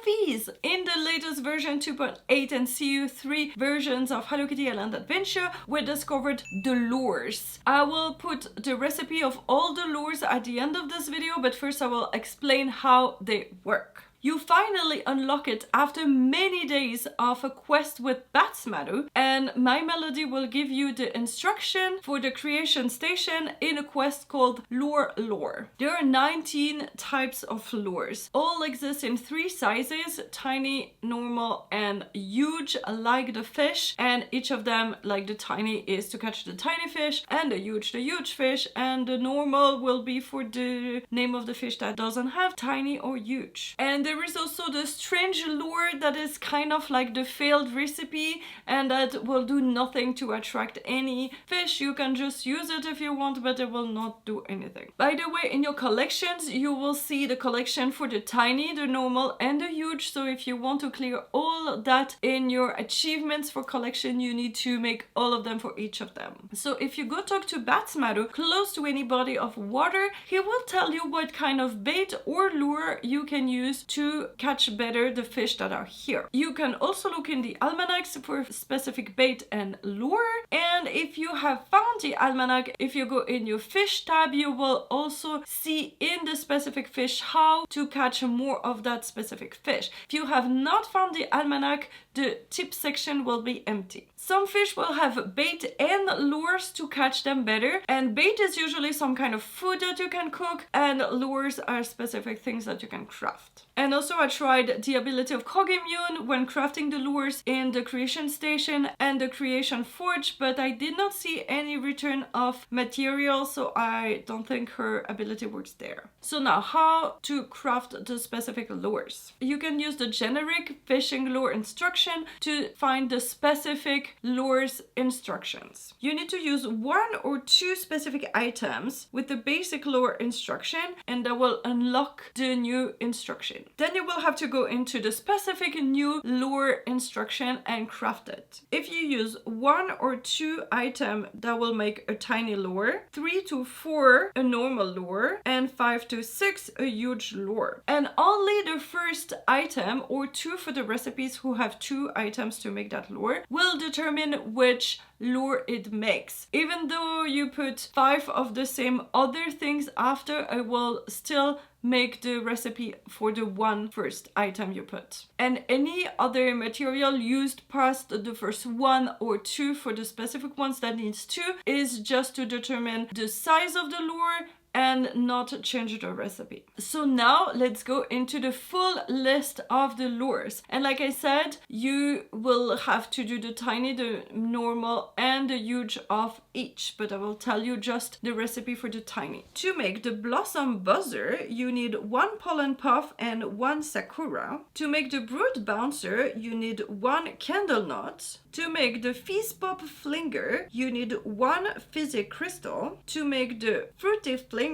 Fluff'isle in the latest version 2.8 and CU3 versions of Hello Kitty Island Adventure. We discovered the lures. I will put the recipe of all the lures at the end of this video, but first I will explain how they work. You finally unlock it after many days of a quest with Batsmaru, and My Melody will give you the instruction for the creation station in a quest called Lure. There are 19 types of lures. All exist in 3 sizes: tiny, normal, and huge, like the fish. And each of them, like the tiny, is to catch the tiny fish, and the huge fish, and the normal will be for the name of the fish that doesn't have tiny or huge. And there is also the strange lure that is kind of like the failed recipe, and that will do nothing to attract any fish. You can just use it if you want, but it will not do anything. By the way, in your collections you will see the collection for the tiny, the normal, and the huge. So if you want to clear all that in your achievements for collection, you need to make all of them for each of them. So if you go talk to Batsmaru close to any body of water, he will tell you what kind of bait or lure you can use to catch better the fish that are here. You can also look in the almanacs for specific bait and lure, and if you have found the almanac, if you go in your fish tab, you will also see in the specific fish how to catch more of that specific fish. If you have not found the almanac, the tip section will be empty. Some fish will have bait and lures to catch them better, and bait is usually some kind of food that you can cook, and lures are specific things that you can craft. And also I tried the ability of Kogimyun when crafting the lures in the creation station and the creation forge, but I did not see any return of material, so I don't think her ability works there. So now, how to craft the specific lures. You can use the generic fishing lure instruction to find the specific lures instructions. You need to use 1 or 2 specific items with the basic lure instruction, and that will unlock the new instruction. Then you will have to go into the specific new lure instruction and craft it. If you use 1 or 2 items, that will make a tiny lure, 3 to 4 a normal lure, and 5 to 6 a huge lure. And only the first item or 2 for the recipes who have 2 items to make that lure will determine which lure it makes. Even though you put 5 of the same other things after, I will still make the recipe for the first item you put. And any other material used past the first 1 or 2 for the specific ones that needs 2 is just to determine the size of the lure and not change the recipe. So now let's go into the full list of the lures. And like I said, you will have to do the tiny, the normal, and the huge of each, but I will tell you just the recipe for the tiny. To make the blossom buzzer, you need 1 pollen puff and 1 sakura. To make the brood bouncer, you need 1 candle nut. To make the fizz pop flinger, you need 1 fizzy crystal. To make the fruity flinger,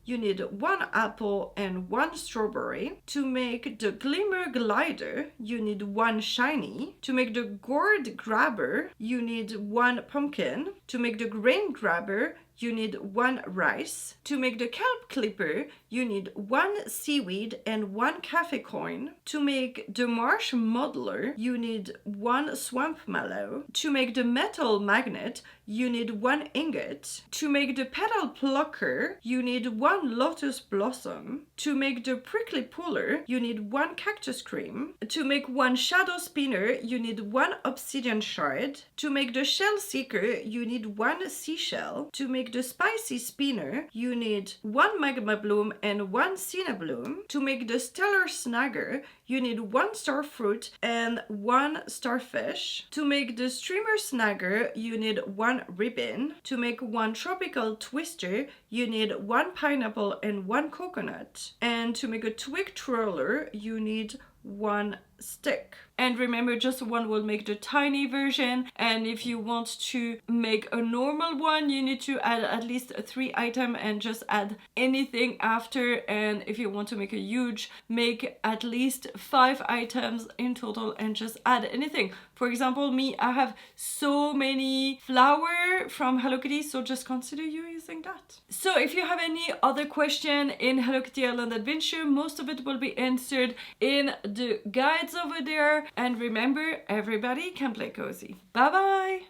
you need 1 apple and 1 strawberry. To make the glimmer glider, you need 1 shiny. To make the gourd grabber, you need 1 pumpkin. To make the grain grabber, you need 1 rice. To make the kelp clipper, you need 1 seaweed and 1 cafe coin. To make the marsh modeler, you need 1 swamp mallow. To make the metal magnet, you need 1 ingot. To make the petal plucker, you need 1 lotus blossom. To make the prickly puller, you need 1 cactus cream. To make 1 shadow spinner, you need 1 obsidian shard. To make the shell seeker, you need 1 seashell. To make the spicy spinner, you need 1 magma bloom and 1 cinnabloom. To make the stellar snagger, you need 1 starfruit and 1 starfish. To make the streamer snagger, you need 1 ribbon. To make 1 tropical twister, you need 1 pineapple and 1 coconut. And to make a twig twirler, you need 1 stick. And remember, just one will make the tiny version, and if you want to make a normal one, you need to add at least 3 items and just add anything after. And if you want to make a huge, make at least 5 items in total and just add anything. For example, me, I have so many flower from Hello Kitty, so just consider you using that. So if you have any other question in Hello Kitty Island Adventure, most of it will be answered in the guides over there. And remember, everybody can play cozy. Bye bye!